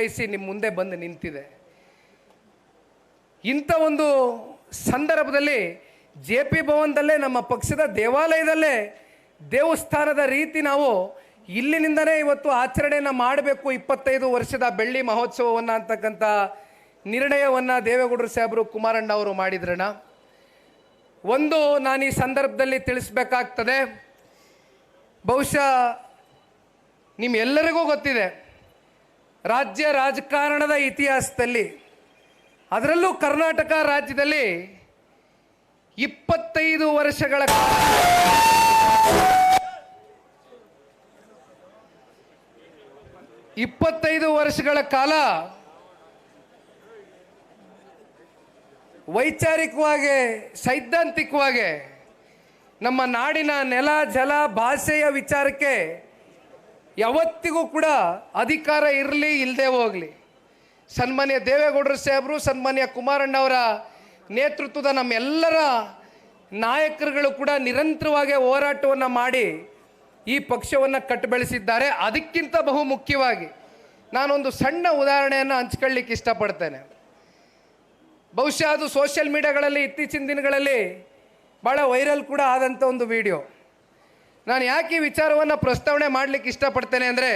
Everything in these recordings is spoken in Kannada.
ನಿಮ್ಮ ಮುಂದೆ ಬಂದು ನಿಂತಿದೆ. ಇಂಥ ಒಂದು ಸಂದರ್ಭದಲ್ಲಿ JP ಭವನದಲ್ಲೇ ನಮ್ಮ ಪಕ್ಷದ ದೇವಾಲಯದಲ್ಲೇ ದೇವಸ್ಥಾನದ ರೀತಿ ನಾವು ಇಲ್ಲಿನಿಂದನೇ ಇವತ್ತು ಆಚರಣೆಯನ್ನು ಮಾಡಬೇಕು 25 ವರ್ಷದ ಬೆಳ್ಳಿ ಮಹೋತ್ಸವವನ್ನು ಅಂತಕ್ಕಂಥ ನಿರ್ಣಯವನ್ನು ದೇವೇಗೌಡರು ಸಾಹೇಬರು ಕುಮಾರಣ್ಣ ಅವರು ಮಾಡಿದ್ರಣ್ಣ. ಒಂದು ನಾನು ಈ ಸಂದರ್ಭದಲ್ಲಿ ತಿಳಿಸ್ಬೇಕಾಗ್ತದೆ, ಬಹುಶಃ ನಿಮ್ಮೆಲ್ಲರಿಗೂ ಗೊತ್ತಿದೆ, ರಾಜ್ಯ ರಾಜಕಾರಣದ ಇತಿಹಾಸದಲ್ಲಿ ಅದರಲ್ಲೂ ಕರ್ನಾಟಕ ರಾಜ್ಯದಲ್ಲಿ 25 ವರ್ಷಗಳ ಕಾಲ ವೈಚಾರಿಕವಾಗಿ ಸೈದ್ಧಾಂತಿಕವಾಗಿ ನಮ್ಮ ನಾಡಿನ ನೆಲ ಜಲ ಭಾಷೆಯ ವಿಚಾರಕ್ಕೆ ಯಾವತ್ತಿಗೂ ಕೂಡ ಅಧಿಕಾರ ಇರಲಿ ಇಲ್ಲದೆ ಹೋಗಲಿ, ಸನ್ಮಾನ್ಯ ದೇವೇಗೌಡರು ಸಾಹೇಬರು ಸನ್ಮಾನ್ಯ ಕುಮಾರಣ್ಣ ಅವರ ನೇತೃತ್ವದ ನಮ್ಮೆಲ್ಲರ ನಾಯಕರುಗಳು ಕೂಡ ನಿರಂತರವಾಗಿ ಹೋರಾಟವನ್ನು ಮಾಡಿ ಈ ಪಕ್ಷವನ್ನು ಕಟ್ಟಿಬೆಳೆಸಿದ್ದಾರೆ. ಅದಕ್ಕಿಂತ ಬಹು ಮುಖ್ಯವಾಗಿ ನಾನೊಂದು ಸಣ್ಣ ಉದಾಹರಣೆಯನ್ನು ಹಂಚ್ಕೊಳ್ಳಿಕ್ಕೆ ಇಷ್ಟಪಡ್ತೇನೆ. ಬಹುಶಃ ಅದು ಸೋಷಿಯಲ್ ಮೀಡಿಯಾಗಳಲ್ಲಿ ಇತ್ತೀಚಿನ ದಿನಗಳಲ್ಲಿ ಭಾಳ ವೈರಲ್ ಕೂಡ ಆದಂಥ ಒಂದು ವಿಡಿಯೋ. ನಾನು ಯಾಕೆ ಈ ವಿಚಾರವನ್ನು ಪ್ರಸ್ತಾವನೆ ಮಾಡಲಿಕ್ಕೆ ಇಷ್ಟಪಡ್ತೇನೆ ಅಂದರೆ,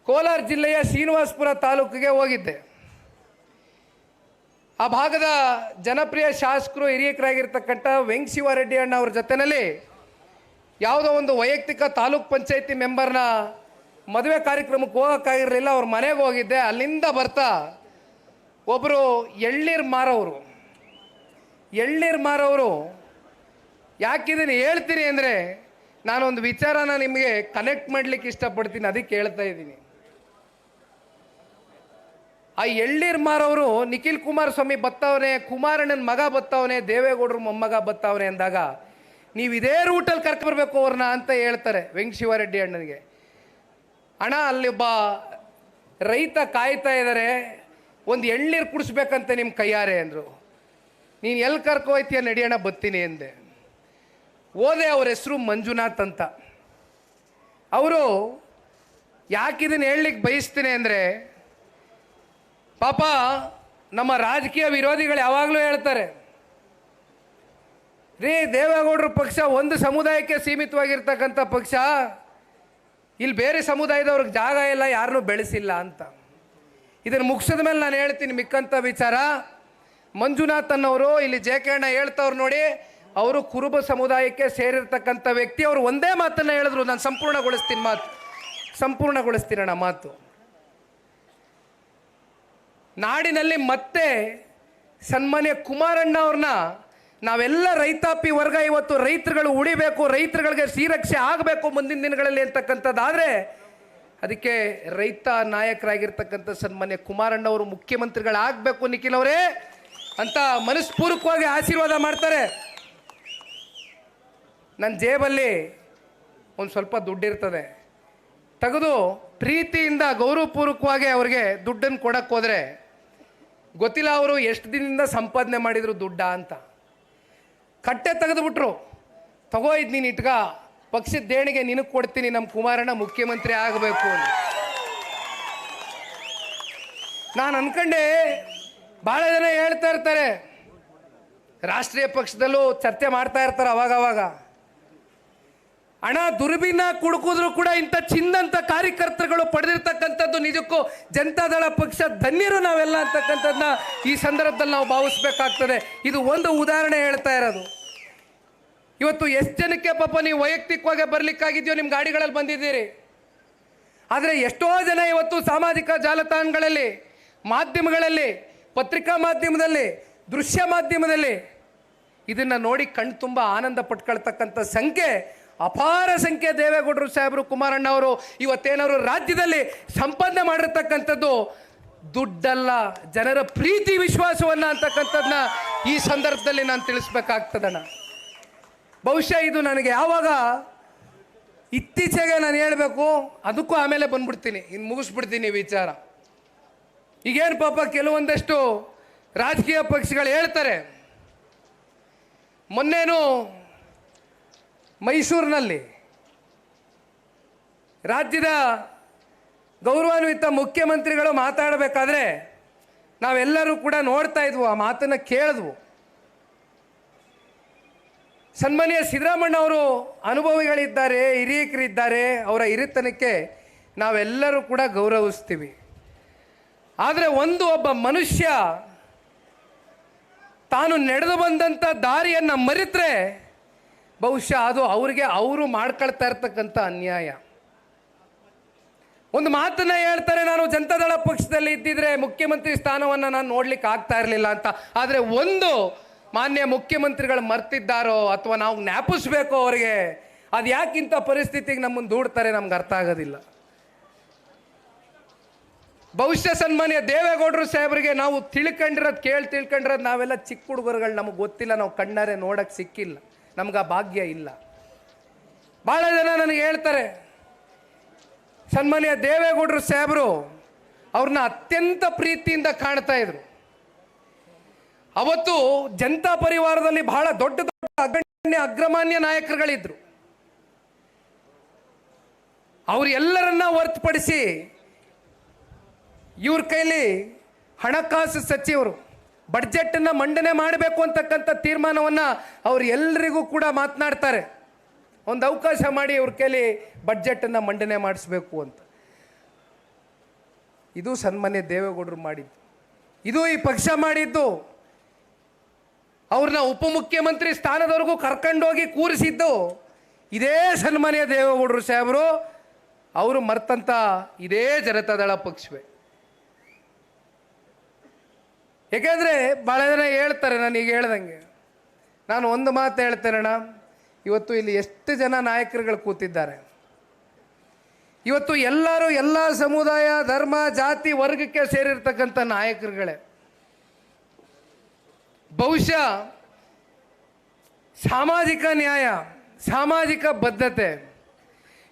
ಕೋಲಾರ ಜಿಲ್ಲೆಯ ಶ್ರೀನಿವಾಸಪುರ ತಾಲೂಕಿಗೆ ಹೋಗಿದ್ದೆ. ಆ ಭಾಗದ ಜನಪ್ರಿಯ ಶಾಸಕರು ಹಿರಿಯಕರಾಗಿರ್ತಕ್ಕಂಥ ವೆಂಕಟಶಿವಾರೆಡ್ಡಿ ಅಣ್ಣ ಅವ್ರ ಜೊತೆಯಲ್ಲಿ ಯಾವುದೋ ಒಂದು ವೈಯಕ್ತಿಕ ತಾಲೂಕ್ ಪಂಚಾಯತಿ ಮೆಂಬರ್ನ ಮದುವೆ ಕಾರ್ಯಕ್ರಮಕ್ಕೆ ಹೋಗೋಕ್ಕಾಗಿರಲಿಲ್ಲ. ಅವ್ರ ಮನೆಗೆ ಹೋಗಿದ್ದೆ. ಅಲ್ಲಿಂದ ಬರ್ತಾ ಒಬ್ಬರು ಎಳ್ನೀರು ಮಾರೋರು ಯಾಕಿದನ್ನು ಹೇಳ್ತೀನಿ ಅಂದರೆ, ನಾನೊಂದು ವಿಚಾರನ ನಿಮಗೆ ಕನೆಕ್ಟ್ ಮಾಡಲಿಕ್ಕೆ ಇಷ್ಟಪಡ್ತೀನಿ, ಅದಕ್ಕೆ ಹೇಳ್ತಾ ಇದ್ದೀನಿ. ಆ ಎಳ್ನೀರು ಮಾರೋರು ನಿಖಿಲ್ ಕುಮಾರಸ್ವಾಮಿ ಬತ್ತವನೆ, ಕುಮಾರಣ್ಣನ ಮಗ ಬತ್ತವನೆ, ದೇವೇಗೌಡರು ಮೊಮ್ಮಗ ಬತ್ತವನೆ ಅಂದಾಗ ನೀವು ಇದೇ ರೂಟಲ್ಲಿ ಕರ್ಕೊಬರ್ಬೇಕು ಅವ್ರನ್ನ ಅಂತ ಹೇಳ್ತಾರೆ ವೆಂಕಟಶಿವಾರೆಡ್ಡಿ ಅಣ್ಣನಿಗೆ. ಅಣ್ಣ ಅಲ್ಲಿ ಒಬ್ಬ ರೈತ ಕಾಯ್ತಾ ಇದ್ದಾರೆ, ಒಂದು ಎಳ್ನೀರು ಕುಡಿಸ್ಬೇಕಂತ ನಿಮ್ಮ ಕೈಯಾರೆ ಅಂದರು. ನೀನು ಎಲ್ಲಿ ಕರ್ಕೋಯ್ತೀಯ ನಡಿಯೋಣ ಬತ್ತೀನಿ ಎಂದೆ. ಹೋದೆ. ಅವ್ರ ಹೆಸರು ಮಂಜುನಾಥ್ ಅಂತ. ಅವರು ಯಾಕಿದನ್ನು ಹೇಳಲಿಕ್ಕೆ ಬಯಸ್ತೀನಿ ಅಂದರೆ, ಪಾಪ ನಮ್ಮ ರಾಜಕೀಯ ವಿರೋಧಿಗಳು ಯಾವಾಗಲೂ ಹೇಳ್ತಾರೆ, ರೀ ದೇವೇಗೌಡರ ಪಕ್ಷ ಒಂದು ಸಮುದಾಯಕ್ಕೆ ಸೀಮಿತವಾಗಿರ್ತಕ್ಕಂಥ ಪಕ್ಷ, ಇಲ್ಲಿ ಬೇರೆ ಸಮುದಾಯದವ್ರಿಗೆ ಜಾಗ ಇಲ್ಲ, ಯಾರನ್ನೂ ಬೆಳೆಸಿಲ್ಲ ಅಂತ. ಇದನ್ನು ಮುಗಿಸಿದ ಮೇಲೆ ನಾನು ಹೇಳ್ತೀನಿ ಮಿಕ್ಕಂಥ ವಿಚಾರ. ಮಂಜುನಾಥ್ ಅನ್ನೋರು ಇಲ್ಲಿ JK ಅಣ್ಣ ಹೇಳ್ತವ್ರು ನೋಡಿ, ಅವರು ಕುರುಬ ಸಮುದಾಯಕ್ಕೆ ಸೇರಿರ್ತಕ್ಕಂಥ ವ್ಯಕ್ತಿ. ಅವರು ಒಂದೇ ಮಾತನ್ನು ಹೇಳಿದ್ರು, ನಾನು ಸಂಪೂರ್ಣಗೊಳಿಸ್ತೀನಣ್ಣ ಮಾತು. ನಾಡಿನಲ್ಲಿ ಮತ್ತೆ ಸನ್ಮಾನ್ಯ ಕುಮಾರಣ್ಣ ಅವ್ರನ್ನ ನಾವೆಲ್ಲ ರೈತಾಪಿ ವರ್ಗ ಇವತ್ತು ರೈತರುಗಳು ಉಳಿಬೇಕು, ರೈತರುಗಳಿಗೆ ಶ್ರೀರಕ್ಷೆ ಆಗಬೇಕು ಮುಂದಿನ ದಿನಗಳಲ್ಲಿ ಅಂತಕ್ಕಂಥದ್ದಾದರೆ ಅದಕ್ಕೆ ರೈತ ನಾಯಕರಾಗಿರ್ತಕ್ಕಂಥ ಸನ್ಮಾನ್ಯ ಕುಮಾರಣ್ಣ ಅವರು ಮುಖ್ಯಮಂತ್ರಿಗಳಾಗಬೇಕು ನಿಖಿಲ್ ಅವರೇ ಅಂತ ಮನಸ್ಪೂರ್ವಕವಾಗಿ ಆಶೀರ್ವಾದ ಮಾಡ್ತಾರೆ. ನನ್ನ ಜೇಬಲ್ಲಿ ಒಂದು ಸ್ವಲ್ಪ ದುಡ್ಡಿರ್ತದೆ, ತೆಗೆದು ಪ್ರೀತಿಯಿಂದ ಗೌರವಪೂರ್ವಕವಾಗಿ ಅವ್ರಿಗೆ ದುಡ್ಡನ್ನು ಕೊಡಕ್ಕೆ ಹೋದರೆ ಗೊತ್ತಿಲ್ಲ ಅವರು ಎಷ್ಟು ದಿನದಿಂದ ಸಂಪಾದನೆ ಮಾಡಿದರು ದುಡ್ಡ ಅಂತ. ಕಟ್ಟೆ ತೆಗೆದುಬಿಟ್ರು, ತಗೋ ಇದು ನೀನು ಇಟ್ಕ, ಪಕ್ಷದ ದೇಣಿಗೆ ನಿನಗೆ ಕೊಡ್ತೀನಿ, ನಮ್ಮ ಕುಮಾರಣ್ಣ ಮುಖ್ಯಮಂತ್ರಿ ಆಗಬೇಕು ಅಂತ. ನಾನು ಅನ್ಕೊಂಡೆ, ಭಾಳ ಜನ ಹೇಳ್ತಾ ಇರ್ತಾರೆ, ರಾಷ್ಟ್ರೀಯ ಪಕ್ಷದಲ್ಲೂ ಚರ್ಚೆ ಮಾಡ್ತಾ ಇರ್ತಾರೆ ಅವಾಗವಾಗ, ಹಣ ದುರ್ಬಿನ ಕುಡುಕಿದ್ರು ಕೂಡ ಇಂಥ ಚಿನ್ನಂಥ ಕಾರ್ಯಕರ್ತರುಗಳು ಪಡೆದಿರ್ತಕ್ಕಂಥದ್ದು ನಿಜಕ್ಕೂ ಜನತಾದಳ ಪಕ್ಷ ಧನ್ಯರು ನಾವೆಲ್ಲ ಅಂತಕ್ಕಂಥದ್ದನ್ನ ಈ ಸಂದರ್ಭದಲ್ಲಿ ನಾವು ಭಾವಿಸ್ಬೇಕಾಗ್ತದೆ. ಇದು ಒಂದು ಉದಾಹರಣೆ ಹೇಳ್ತಾ ಇರೋದು. ಇವತ್ತು ಎಷ್ಟು ಜನಕ್ಕೆ ಪಾಪ ನೀವು ವೈಯಕ್ತಿಕವಾಗಿ ಬರಲಿಕ್ಕಾಗಿದೆಯೋ ನಿಮ್ಮ ಗಾಡಿಗಳಲ್ಲಿ ಬಂದಿದ್ದೀರಿ, ಆದರೆ ಎಷ್ಟೋ ಜನ ಇವತ್ತು ಸಾಮಾಜಿಕ ಜಾಲತಾಣಗಳಲ್ಲಿ, ಮಾಧ್ಯಮಗಳಲ್ಲಿ, ಪತ್ರಿಕಾ ಮಾಧ್ಯಮದಲ್ಲಿ, ದೃಶ್ಯ ಮಾಧ್ಯಮದಲ್ಲಿ ಇದನ್ನು ನೋಡಿ ಕಣ್ಣು ತುಂಬ ಆನಂದ ಪಟ್ಕೊಳ್ತಕ್ಕಂಥ ಸಂಖ್ಯೆ, ಅಪಾರ ಸಂಖ್ಯೆ ದೇವೇಗೌಡರು ಸಾಹೇಬರು ಕುಮಾರಣ್ಣ ಅವರು ಇವತ್ತೇನಾದ್ರು ರಾಜ್ಯದಲ್ಲಿ ಸಂಪಾದನೆ ಮಾಡಿರ್ತಕ್ಕಂಥದ್ದು ದುಡ್ಡಲ್ಲ, ಜನರ ಪ್ರೀತಿ ವಿಶ್ವಾಸವನ್ನು ಅಂತಕ್ಕಂಥದ್ದನ್ನ ಈ ಸಂದರ್ಭದಲ್ಲಿ ನಾನು ತಿಳಿಸ್ಬೇಕಾಗ್ತದಣ್ಣ. ಬಹುಶಃ ಇದು ನನಗೆ ಯಾವಾಗ ಇತ್ತೀಚೆಗೆ ನಾನು ಹೇಳಬೇಕು, ಅದಕ್ಕೂ ಆಮೇಲೆ ಬಂದ್ಬಿಡ್ತೀನಿ, ಇನ್ನು ಮುಗಿಸ್ಬಿಡ್ತೀನಿ ವಿಚಾರ. ಈಗೇನು ಪಾಪ ಕೆಲವೊಂದಷ್ಟು ರಾಜಕೀಯ ಪಕ್ಷಗಳು ಹೇಳ್ತಾರೆ, ಮೊನ್ನೇನು ಮೈಸೂರಿನಲ್ಲಿ ರಾಜ್ಯದ ಗೌರವಾನ್ವಿತ ಮುಖ್ಯಮಂತ್ರಿಗಳು ಮಾತಾಡಬೇಕಾದ್ರೆ ನಾವೆಲ್ಲರೂ ಕೂಡ ನೋಡ್ತಾ ಇದ್ವು, ಆ ಮಾತನ್ನು ಕೇಳಿದ್ವು. ಸನ್ಮಾನ್ಯ ಸಿದ್ದರಾಮಣ್ಣ ಅವರು ಅನುಭವಿಗಳಿದ್ದಾರೆ, ಹಿರಿಯಕರಿದ್ದಾರೆ, ಅವರ ಹಿರಿತನಕ್ಕೆ ನಾವೆಲ್ಲರೂ ಕೂಡ ಗೌರವಿಸ್ತೀವಿ. ಆದರೆ ಒಬ್ಬ ಮನುಷ್ಯ ತಾನು ನಡೆದು ಬಂದಂಥ ದಾರಿಯನ್ನು ಮರೆತರೆ ಬಹುಶಃ ಅದು ಅವರು ಮಾಡ್ಕೊಳ್ತಾ ಇರ್ತಕ್ಕಂಥ ಅನ್ಯಾಯ. ಒಂದು ಮಾತನ್ನ ಹೇಳ್ತಾರೆ, ನಾನು ಜನತಾದಳ ಪಕ್ಷದಲ್ಲಿ ಇದ್ದಿದ್ರೆ ಮುಖ್ಯಮಂತ್ರಿ ಸ್ಥಾನವನ್ನು ನಾನು ನೋಡ್ಲಿಕ್ಕೆ ಆಗ್ತಾ ಇರಲಿಲ್ಲ ಅಂತ. ಆದರೆ ಮಾನ್ಯ ಮುಖ್ಯಮಂತ್ರಿಗಳು ಮರ್ತಿದ್ದಾರೋ ಅಥವಾ ನಾವು ಜ್ಞಾಪಿಸ್ಬೇಕೋ ಅವರಿಗೆ, ಅದು ಯಾಕಿಂತ ಪರಿಸ್ಥಿತಿಗೆ ನಮ್ಮನ್ನು ದೂಡ್ತಾರೆ ನಮ್ಗೆ ಅರ್ಥ ಆಗೋದಿಲ್ಲ. ಬಹುಶಃ ಸನ್ಮಾನ್ಯ ದೇವೇಗೌಡರು ಸಾಹೇಬರಿಗೆ ನಾವು ತಿಳ್ಕೊಂಡಿರೋದು ನಾವೆಲ್ಲ ಚಿಕ್ಕ ಹುಡುಗರುಗಳು, ನಮಗೆ ಗೊತ್ತಿಲ್ಲ, ನಾವು ಕಣ್ಣಾರೆ ನೋಡಕ್ಕೆ ಸಿಕ್ಕಿಲ್ಲ, ನಮ್ಗೆ ಆ ಭಾಗ್ಯ ಇಲ್ಲ. ಭಾಳ ಜನ ನನಗೆ ಹೇಳ್ತಾರೆ, ಸನ್ಮಾನ್ಯ ದೇವೇಗೌಡರು ಸಾಹೇಬರು ಅವ್ರನ್ನ ಅತ್ಯಂತ ಪ್ರೀತಿಯಿಂದ ಕಾಣ್ತಾ ಇದ್ರು. ಅವತ್ತು ಜನತಾ ಪರಿವಾರದಲ್ಲಿ ಬಹಳ ದೊಡ್ಡ ಅಗ್ರಮಾನ್ಯ ನಾಯಕರುಗಳಿದ್ರು. ಅವ್ರು ಎಲ್ಲರನ್ನ ಹೊರತುಪಡಿಸಿ ಇವ್ರ ಕೈಲಿ ಹಣಕಾಸು ಸಚಿವರು ಬಡ್ಜೆಟನ್ನು ಮಂಡನೆ ಮಾಡಬೇಕು ಅಂತಕ್ಕಂಥ ತೀರ್ಮಾನವನ್ನು ಅವ್ರು ಎಲ್ಲರಿಗೂ ಕೂಡ ಮಾತನಾಡ್ತಾರೆ. ಒಂದು ಅವಕಾಶ ಮಾಡಿ ಇವ್ರ ಕೈಲಿ ಬಡ್ಜೆಟನ್ನು ಮಂಡನೆ ಮಾಡಿಸ್ಬೇಕು ಅಂತ. ಇದು ಸನ್ಮಾನ್ಯ ದೇವೇಗೌಡರು ಮಾಡಿದ್ದು, ಇದು ಈ ಪಕ್ಷ ಮಾಡಿದ್ದು. ಅವ್ರನ್ನ ಉಪಮುಖ್ಯಮಂತ್ರಿ ಸ್ಥಾನದವರೆಗೂ ಕರ್ಕೊಂಡೋಗಿ ಕೂರಿಸಿದ್ದು ಇದೇ ಸನ್ಮಾನ್ಯ ದೇವೇಗೌಡರು ಸಾಹೇಬರು. ಅವರು ಮರ್ತಂತ ಇದೇ ಜನತಾದಳ ಪಕ್ಷವೇ. ಏಕೆಂದರೆ ಭಾಳ ಜನ ಹೇಳ್ತಾರೆ, ನಾನೀಗ ಹೇಳ್ದಂಗೆ ನಾನು ಒಂದು ಮಾತು ಹೇಳ್ತೇನಣ್ಣ, ಇವತ್ತು ಇಲ್ಲಿ ಎಷ್ಟು ಜನ ನಾಯಕರುಗಳು ಕೂತಿದ್ದಾರೆ, ಇವತ್ತು ಎಲ್ಲರೂ ಎಲ್ಲ ಸಮುದಾಯ, ಧರ್ಮ, ಜಾತಿ, ವರ್ಗಕ್ಕೆ ಸೇರಿರ್ತಕ್ಕಂಥ ನಾಯಕರುಗಳೇ. ಬಹುಶಃ ಸಾಮಾಜಿಕ ನ್ಯಾಯ, ಸಾಮಾಜಿಕ ಬದ್ಧತೆ,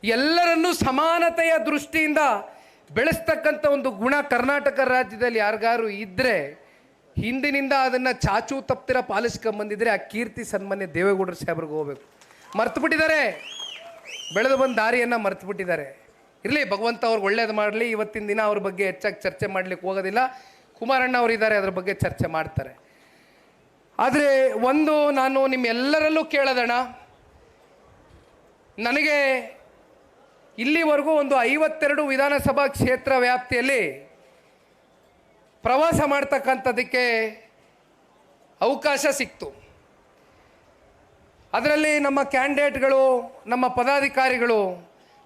ಎಲ್ಲರನ್ನೂ ಸಮಾನತೆಯ ದೃಷ್ಟಿಯಿಂದ ಬೆಳೆಸ್ತಕ್ಕಂಥ ಒಂದು ಗುಣ ಕರ್ನಾಟಕ ರಾಜ್ಯದಲ್ಲಿ ಯಾರಿಗಾರು ಇದ್ದರೆ, ಹಿಂದಿನಿಂದ ಅದನ್ನು ಚಾಚು ತಪ್ತಿರ ಪಾಲಿಸ್ಕೊಂಬಂದಿದ್ರೆ ಆ ಕೀರ್ತಿ ಸನ್ಮಾನ್ಯ ದೇವೇಗೌಡರು ಸಾಹೇಬ್ರಿಗೆ ಹೋಗ್ಬೇಕು. ಮರ್ತು ಬಿಟ್ಟಿದ್ದಾರೆ, ಬೆಳೆದು ಬಂದ ದಾರಿಯನ್ನು ಮರ್ತು ಬಿಟ್ಟಿದ್ದಾರೆ. ಇರಲಿ, ಭಗವಂತ ಅವ್ರಿಗೆ ಒಳ್ಳೇದು ಮಾಡಲಿ. ಇವತ್ತಿನ ದಿನ ಅವ್ರ ಬಗ್ಗೆ ಹೆಚ್ಚಾಗಿ ಚರ್ಚೆ ಮಾಡಲಿಕ್ಕೆ ಹೋಗೋದಿಲ್ಲ. ಕುಮಾರಣ್ಣ ಅವರಿದ್ದಾರೆ, ಅದ್ರ ಬಗ್ಗೆ ಚರ್ಚೆ ಮಾಡ್ತಾರೆ. ಆದರೆ ನಾನು ನಿಮ್ಮೆಲ್ಲರಲ್ಲೂ ಕೇಳೋದಣ್ಣ, ನನಗೆ ಇಲ್ಲಿವರೆಗೂ ಒಂದು 52 ವಿಧಾನಸಭಾ ಕ್ಷೇತ್ರ ವ್ಯಾಪ್ತಿಯಲ್ಲಿ ಪ್ರವಾಸ ಮಾಡ್ತಕ್ಕಂಥದ್ದಕ್ಕೆ ಅವಕಾಶ ಸಿಕ್ತು. ಅದರಲ್ಲಿ ನಮ್ಮ ಕ್ಯಾಂಡಿಡೇಟ್ಗಳು, ನಮ್ಮ ಪದಾಧಿಕಾರಿಗಳು,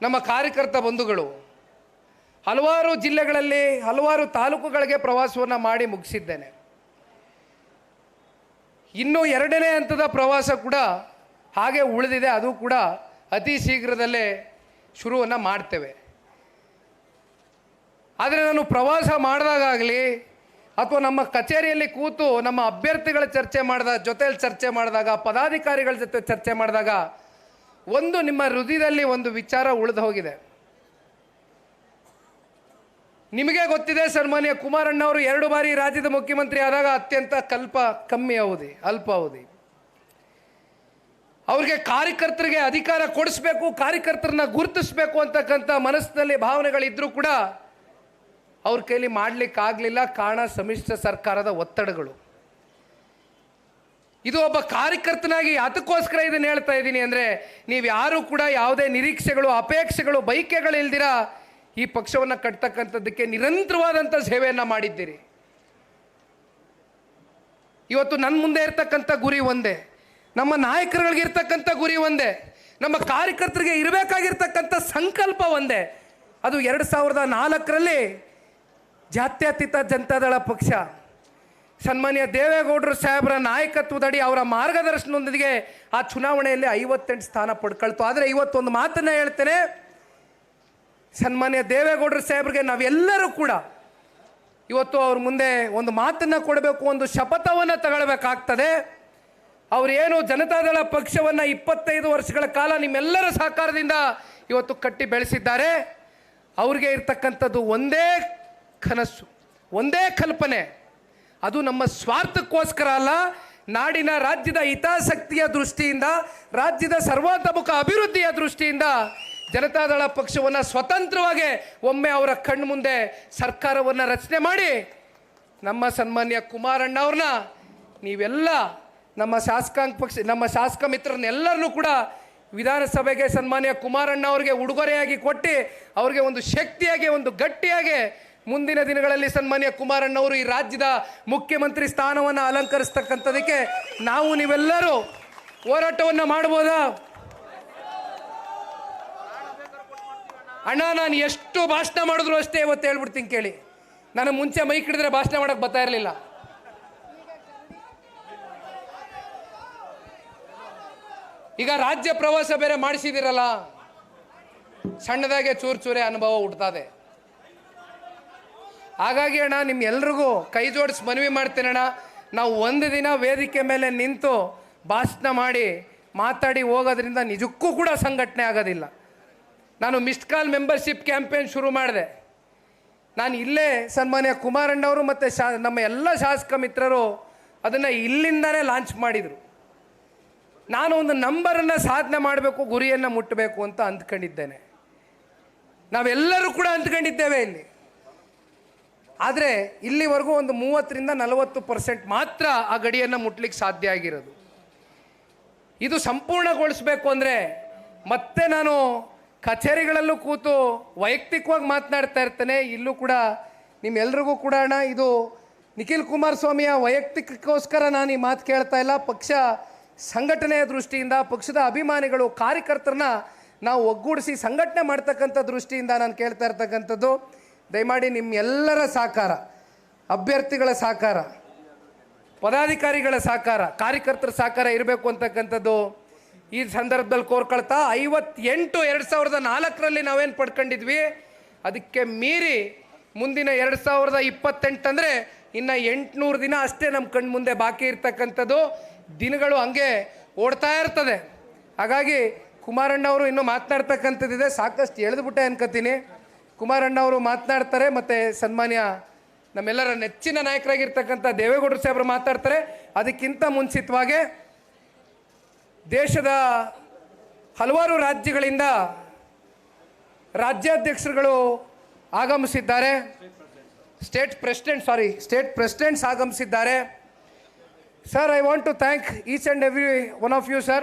ನಮ್ಮ ಕಾರ್ಯಕರ್ತ ಬಂಧುಗಳು ಹಲವಾರು ಜಿಲ್ಲೆಗಳಲ್ಲಿ, ಹಲವಾರು ತಾಲೂಕುಗಳಿಗೆ ಪ್ರವಾಸವನ್ನು ಮಾಡಿ ಮುಗಿಸಿದ್ದೇನೆ. ಇನ್ನು 2ನೇ ಹಂತದ ಪ್ರವಾಸ ಕೂಡ ಹಾಗೆ ಉಳಿದಿದೆ. ಅದು ಕೂಡ ಅತಿ ಶೀಘ್ರದಲ್ಲೇ ಶುರುವನ್ನು ಮಾಡ್ತೇವೆ. ಆದರೆ ನಾನು ಪ್ರವಾಸ ಮಾಡಿದಾಗಲಿ ಅಥವಾ ನಮ್ಮ ಕಚೇರಿಯಲ್ಲಿ ಕೂತು ನಮ್ಮ ಅಭ್ಯರ್ಥಿಗಳ ಜೊತೆಯಲ್ಲಿ ಚರ್ಚೆ ಮಾಡಿದಾಗ, ಪದಾಧಿಕಾರಿಗಳ ಜೊತೆ ಚರ್ಚೆ ಮಾಡಿದಾಗ ನಿಮ್ಮ ಹೃದಯದಲ್ಲಿ ಒಂದು ವಿಚಾರ ಉಳಿದು ಹೋಗಿದೆ. ನಿಮಗೆ ಗೊತ್ತಿದೆ, ಸನ್ಮಾನ್ಯ ಕುಮಾರಣ್ಣ ಅವರು 2 ಬಾರಿ ರಾಜ್ಯದ ಮುಖ್ಯಮಂತ್ರಿ ಆದಾಗ ಅತ್ಯಂತ ಅಲ್ಪ ಅವಧಿ. ಅವ್ರಿಗೆ ಕಾರ್ಯಕರ್ತರಿಗೆ ಅಧಿಕಾರ ಕೊಡಿಸ್ಬೇಕು, ಕಾರ್ಯಕರ್ತರನ್ನ ಗುರುತಿಸ್ಬೇಕು ಅಂತಕ್ಕಂಥ ಮನಸ್ಸಿನಲ್ಲಿ ಭಾವನೆಗಳಿದ್ರೂ ಕೂಡ ಅವ್ರ ಕೈಲಿ ಮಾಡಲಿಕ್ಕಾಗಲಿಲ್ಲ. ಕಾರಣ ಸಮ್ಮಿಶ್ರ ಸರ್ಕಾರದ ಒತ್ತಡಗಳು. ಇದು ಒಬ್ಬ ಕಾರ್ಯಕರ್ತನಾಗಿ ಅದಕ್ಕೋಸ್ಕರ ಇದನ್ನು ಹೇಳ್ತಾ ಇದ್ದೀನಿ ಅಂದರೆ, ನೀವು ಯಾರು ಕೂಡ ಯಾವುದೇ ನಿರೀಕ್ಷೆಗಳು, ಅಪೇಕ್ಷೆಗಳು, ಬೈಕೆಗಳಿಲ್ದಿರ ಈ ಪಕ್ಷವನ್ನು ಕಟ್ತಕ್ಕಂಥದ್ದಕ್ಕೆ ನಿರಂತರವಾದಂಥ ಸೇವೆಯನ್ನು ಮಾಡಿದ್ದೀರಿ. ಇವತ್ತು ನನ್ನ ಮುಂದೆ ಇರ್ತಕ್ಕಂಥ ಗುರಿ ಒಂದೇ, ನಮ್ಮ ನಾಯಕರುಗಳಿಗೆ ಇರ್ತಕ್ಕಂಥ ಗುರಿ ಒಂದೇ, ನಮ್ಮ ಕಾರ್ಯಕರ್ತರಿಗೆ ಇರಬೇಕಾಗಿರ್ತಕ್ಕಂಥ ಸಂಕಲ್ಪ ಒಂದೇ. ಅದು 2004ರಲ್ಲಿ ಜಾತ್ಯತೀತ ಜನತಾದಳ ಪಕ್ಷ ಸನ್ಮಾನ್ಯ ದೇವೇಗೌಡರು ಸಾಹೇಬರ ನಾಯಕತ್ವದಡಿ, ಅವರ ಮಾರ್ಗದರ್ಶನದೊಂದಿಗೆ ಆ ಚುನಾವಣೆಯಲ್ಲಿ 58 ಸ್ಥಾನ ಪಡ್ಕೊಳ್ತು. ಆದರೆ ಇವತ್ತೊಂದು ಮಾತನ್ನು ಹೇಳ್ತೇನೆ, ಸನ್ಮಾನ್ಯ ದೇವೇಗೌಡರು ಸಾಹೇಬ್ರಿಗೆ ನಾವೆಲ್ಲರೂ ಕೂಡ ಇವತ್ತು ಅವ್ರ ಮುಂದೆ ಒಂದು ಮಾತನ್ನು ಕೊಡಬೇಕು, ಒಂದು ಶಪಥವನ್ನು ತಗೊಳ್ಬೇಕಾಗ್ತದೆ. ಅವರೇನು ಜನತಾದಳ ಪಕ್ಷವನ್ನು 25 ವರ್ಷಗಳ ಕಾಲ ನಿಮ್ಮೆಲ್ಲರ ಸಹಕಾರದಿಂದ ಇವತ್ತು ಕಟ್ಟಿ ಬೆಳೆಸಿದ್ದಾರೆ. ಅವ್ರಿಗೆ ಇರ್ತಕ್ಕಂಥದ್ದು ಒಂದೇ ಕನಸು, ಒಂದೇ ಕಲ್ಪನೆ. ಅದು ನಮ್ಮ ಸ್ವಾರ್ಥಕ್ಕೋಸ್ಕರ ಅಲ್ಲ, ನಾಡಿನ, ರಾಜ್ಯದ ಹಿತಾಸಕ್ತಿಯ ದೃಷ್ಟಿಯಿಂದ, ರಾಜ್ಯದ ಸರ್ವಾತೋಮುಖ ಅಭಿವೃದ್ಧಿಯ ದೃಷ್ಟಿಯಿಂದ ಜನತಾದಳ ಪಕ್ಷವನ್ನು ಸ್ವತಂತ್ರವಾಗಿ ಒಮ್ಮೆ ಅವರ ಕಣ್ಣು ಮುಂದೆ ಸರ್ಕಾರವನ್ನು ರಚನೆ ಮಾಡಿ ನಮ್ಮ ಸನ್ಮಾನ್ಯ ಕುಮಾರಣ್ಣ ಅವ್ರನ್ನ ನೀವೆಲ್ಲ ನಮ್ಮ ಶಾಸಕ ಮಿತ್ರರನ್ನೆಲ್ಲರನ್ನೂ ಕೂಡ ವಿಧಾನಸಭೆಗೆ ಸನ್ಮಾನ್ಯ ಕುಮಾರಣ್ಣ ಅವರಿಗೆ ಉಡುಗೊರೆಯಾಗಿ ಕೊಟ್ಟು ಅವರಿಗೆ ಒಂದು ಶಕ್ತಿಯಾಗಿ ಒಂದು ಗಟ್ಟಿಯಾಗಿ ಮುಂದಿನ ದಿನಗಳಲ್ಲಿ ಸನ್ಮಾನ್ಯ ಕುಮಾರಣ್ಣ ಅವರು ಈ ರಾಜ್ಯದ ಮುಖ್ಯಮಂತ್ರಿ ಸ್ಥಾನವನ್ನು ಅಲಂಕರಿಸ್ತಕ್ಕಂಥದಕ್ಕೆ ನಾವು ನೀವೆಲ್ಲರೂ ಹೋರಾಟವನ್ನು ಮಾಡ್ಬೋದಾ? ಅಣ್ಣ, ನಾನು ಎಷ್ಟು ಭಾಷಣ ಮಾಡಿದ್ರು ಅಷ್ಟೇ ಇವತ್ತು ಹೇಳ್ಬಿಡ್ತೀನಿ ಕೇಳಿ. ನಾನು ಮುಂಚೆ ಮೈಕ್ ಹಿಡಿದ್ರೆ ಭಾಷಣ ಮಾಡಕ್ಕೆ ಬರ್ತಾ ಇರಲಿಲ್ಲ. ಈಗ ರಾಜ್ಯ ಪ್ರವಾಸ ಬೇರೆ ಮಾಡಿಸಿದಿರಲ್ಲ, ಸಣ್ಣದಾಗೆ ಚೂರೇ ಅನುಭವ ಹುಡ್ತದೆ. ಹಾಗಾಗಿ ಅಣ್ಣ, ನಿಮ್ಗೆಲ್ರಿಗೂ ಕೈ ಜೋಡಿಸಿ ಮನವಿ ಮಾಡ್ತೇನೆ ಅಣ್ಣ, ನಾವು ಒಂದು ದಿನ ವೇದಿಕೆ ಮೇಲೆ ನಿಂತು ಭಾಷಣ ಮಾಡಿ ಮಾತಾಡಿ ಹೋಗೋದ್ರಿಂದ ನಿಜಕ್ಕೂ ಕೂಡ ಸಂಘಟನೆ ಆಗೋದಿಲ್ಲ. ನಾನು ಮಿಸ್ಡ್ ಕಾಲ್ ಮೆಂಬರ್ಶಿಪ್ ಕ್ಯಾಂಪೇನ್ ಶುರು ಮಾಡಿದೆ. ನಾನು ಇಲ್ಲೇ ಸನ್ಮಾನ್ಯ ಕುಮಾರಣ್ಣವರು ಮತ್ತು ನಮ್ಮ ಎಲ್ಲ ಶಾಸಕ ಮಿತ್ರರು ಅದನ್ನು ಇಲ್ಲಿಂದನೇ ಲಾಂಚ್ ಮಾಡಿದರು. ನಾನು ಒಂದು ನಂಬರನ್ನು ಸಾಧನೆ ಮಾಡಬೇಕು, ಗುರಿಯನ್ನು ಮುಟ್ಟಬೇಕು ಅಂತ ಅಂದ್ಕೊಂಡಿದ್ದೇನೆ. ನಾವೆಲ್ಲರೂ ಕೂಡ ಅಂದ್ಕೊಂಡಿದ್ದೇವೆ ಇಲ್ಲಿ. ಆದರೆ ಇಲ್ಲಿವರೆಗೂ ಒಂದು 30ರಿಂದ 40% ಮಾತ್ರ ಆ ಗಡಿಯನ್ನು ಮುಟ್ಲಿಕ್ಕೆ ಸಾಧ್ಯ ಆಗಿರೋದು. ಇದು ಸಂಪೂರ್ಣಗೊಳಿಸಬೇಕು ಅಂದರೆ ಮತ್ತೆ ನಾನು ಕಚೇರಿಗಳಲ್ಲೂ ಕೂತು ವೈಯಕ್ತಿಕವಾಗಿ ಮಾತನಾಡ್ತಾ ಇರ್ತೇನೆ. ಇಲ್ಲೂ ಕೂಡ ನಿಮ್ಮೆಲ್ರಿಗೂ ಕೂಡ ಅಣ್ಣ, ಇದು ನಿಖಿಲ್ ಕುಮಾರಸ್ವಾಮಿಯ ವೈಯಕ್ತಿಕಕ್ಕೋಸ್ಕರ ನಾನು ಈ ಮಾತು ಕೇಳ್ತಾ ಇಲ್ಲ. ಪಕ್ಷ ಸಂಘಟನೆಯ ದೃಷ್ಟಿಯಿಂದ, ಪಕ್ಷದ ಅಭಿಮಾನಿಗಳು ಕಾರ್ಯಕರ್ತರನ್ನ ನಾವು ಒಗ್ಗೂಡಿಸಿ ಸಂಘಟನೆ ಮಾಡ್ತಕ್ಕಂಥ ದೃಷ್ಟಿಯಿಂದ ನಾನು ಕೇಳ್ತಾ ಇರ್ತಕ್ಕಂಥದ್ದು, ದಯಮಾಡಿ ನಿಮ್ಮೆಲ್ಲರ ಸಹಕಾರ, ಅಭ್ಯರ್ಥಿಗಳ ಸಹಕಾರ, ಪದಾಧಿಕಾರಿಗಳ ಸಹಕಾರ, ಕಾರ್ಯಕರ್ತರ ಸಹಕಾರ ಇರಬೇಕು ಅಂತಕ್ಕಂಥದ್ದು ಈ ಸಂದರ್ಭದಲ್ಲಿ ಕೋರ್ಕೊಳ್ತಾ 58 2004ರಲ್ಲಿ ನಾವೇನು ಪಡ್ಕೊಂಡಿದ್ವಿ ಅದಕ್ಕೆ ಮೀರಿ ಮುಂದಿನ 2028 ಅಂದರೆ ಇನ್ನು 800 ದಿನ ಅಷ್ಟೇ ನಮ್ಮ ಕಣ್ಣು ಮುಂದೆ ಬಾಕಿ ಇರ್ತಕ್ಕಂಥದ್ದು. ದಿನಗಳು ಹಂಗೆ ಓಡ್ತಾ ಇರ್ತದೆ. ಹಾಗಾಗಿ ಕುಮಾರಣ್ಣವರು ಇನ್ನೂ ಮಾತನಾಡ್ತಕ್ಕಂಥದ್ದಿದೆ, ಸಾಕಷ್ಟು ಎಳೆದುಬಿಟ್ಟೆ ಅನ್ಕೋತೀನಿ. ಕುಮಾರಣ್ಣವರು ಮಾತನಾಡ್ತಾರೆ, ಮತ್ತು ಸನ್ಮಾನ್ಯ ನಮ್ಮೆಲ್ಲರ ನೆಚ್ಚಿನ ನಾಯಕರಾಗಿರ್ತಕ್ಕಂಥ ದೇವೇಗೌಡರು ಸಾಹೇಬರು ಮಾತಾಡ್ತಾರೆ. ಅದಕ್ಕಿಂತ ಮುಂಚಿತವಾಗಿ ದೇಶದ ಹಲವಾರು ರಾಜ್ಯಗಳಿಂದ ರಾಜ್ಯಾಧ್ಯಕ್ಷರುಗಳು ಆಗಮಿಸಿದ್ದಾರೆ, ಸ್ಟೇಟ್ ಪ್ರೆಸಿಡೆಂಟ್ಸ್ ಆಗಮಿಸಿದ್ದಾರೆ. Sir, I want to thank each and every one of you, sir.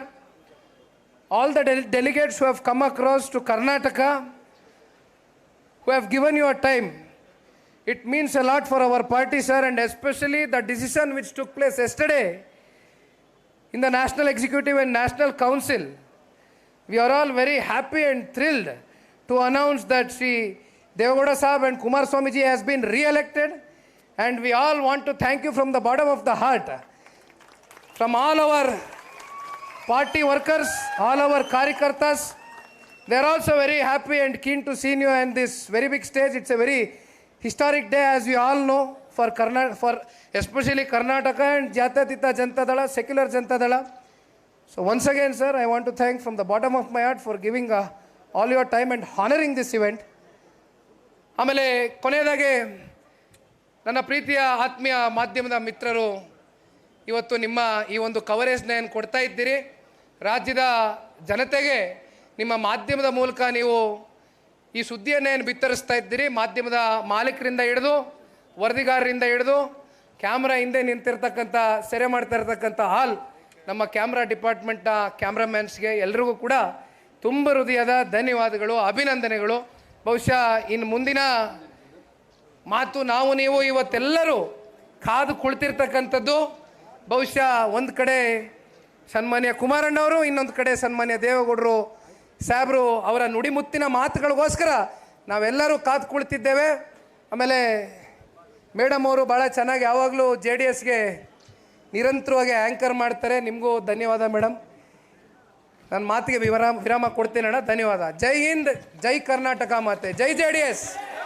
All the delegates who have come across to Karnataka, who have given your time. It means a lot for our party, sir, and especially the decision which took place yesterday in the National Executive and National Council. We are all very happy and thrilled to announce that Sri Devagowda Sahab and Kumar Swamiji has been re-elected, and we all want to thank you from the bottom of the heart. From all our party workers, all our karyakartas, they are also very happy and keen to see you on this very big stage. It's a very historic day, as we all know, for especially Karnataka and Jatatita Janata Dala, secular Janata Dala. So once again, sir, I want to thank from the bottom of my heart for giving all your time and honoring this event. ಆಮೇಲೆ ಕೊನೆಯದಾಗಿ ನನ್ನ ಪ್ರೀತಿಯ ಆತ್ಮೀಯ ಮಾಧ್ಯಮದ ಮಿತ್ರರು, ಇವತ್ತು ನಿಮ್ಮ ಈ ಒಂದು ಕವರೇಜ್ನ ಏನು ಕೊಡ್ತಾ ಇದ್ದೀರಿ, ರಾಜ್ಯದ ಜನತೆಗೆ ನಿಮ್ಮ ಮಾಧ್ಯಮದ ಮೂಲಕ ನೀವು ಈ ಸುದ್ದಿಯನ್ನು ಏನು ಬಿತ್ತರಿಸ್ತಾ ಇದ್ದೀರಿ, ಮಾಧ್ಯಮದ ಮಾಲೀಕರಿಂದ ಹಿಡಿದು ವರದಿಗಾರರಿಂದ ಹಿಡಿದು ಕ್ಯಾಮ್ರಾ ಹಿಂದೆ ನಿಂತಿರ್ತಕ್ಕಂಥ ಸೆರೆ ಮಾಡ್ತಾ ಇರ್ತಕ್ಕಂಥ ಹಾಲ್ ನಮ್ಮ ಕ್ಯಾಮ್ರಾ ಡಿಪಾರ್ಟ್ಮೆಂಟ್ನ ಕ್ಯಾಮ್ರಾಮ್ಯಾನ್ಸ್ಗೆ ಎಲ್ರಿಗೂ ಕೂಡ ತುಂಬ ಹೃದಯದ ಧನ್ಯವಾದಗಳು, ಅಭಿನಂದನೆಗಳು. ಬಹುಶಃ ಇನ್ನು ಮುಂದಿನ ಮಾತು ನಾವು ನೀವು ಇವತ್ತೆಲ್ಲರೂ ಕಾದು ಕುಳಿತಿರ್ತಕ್ಕಂಥದ್ದು, ಬಹುಶಃ ಒಂದು ಕಡೆ ಸನ್ಮಾನ್ಯ ಕುಮಾರಣ್ಣವರು, ಇನ್ನೊಂದು ಕಡೆ ಸನ್ಮಾನ್ಯ ದೇವೇಗೌಡರು ಸಾಹೇಬರು ಅವರ ನುಡಿಮುತ್ತಿನ ಮಾತುಗಳಿಗೋಸ್ಕರ ನಾವೆಲ್ಲರೂ ಕಾದು ಕುಳಿತಿದ್ದೇವೆ. ಆಮೇಲೆ ಮೇಡಮ್ ಅವರು ಭಾಳ ಚೆನ್ನಾಗಿ ಯಾವಾಗಲೂ JDSಗೆ ನಿರಂತರವಾಗಿ ಆ್ಯಂಕರ್ ಮಾಡ್ತಾರೆ. ನಿಮಗೂ ಧನ್ಯವಾದ ಮೇಡಮ್. ನನ್ನ ಮಾತಿಗೆ ವಿರಾಮ ಕೊಡ್ತೇನೆ ಅಣ್ಣ. ಧನ್ಯವಾದ. ಜೈ ಹಿಂದ್, ಜೈ ಕರ್ನಾಟಕ ಮಾತೆ, ಜೈ JDS.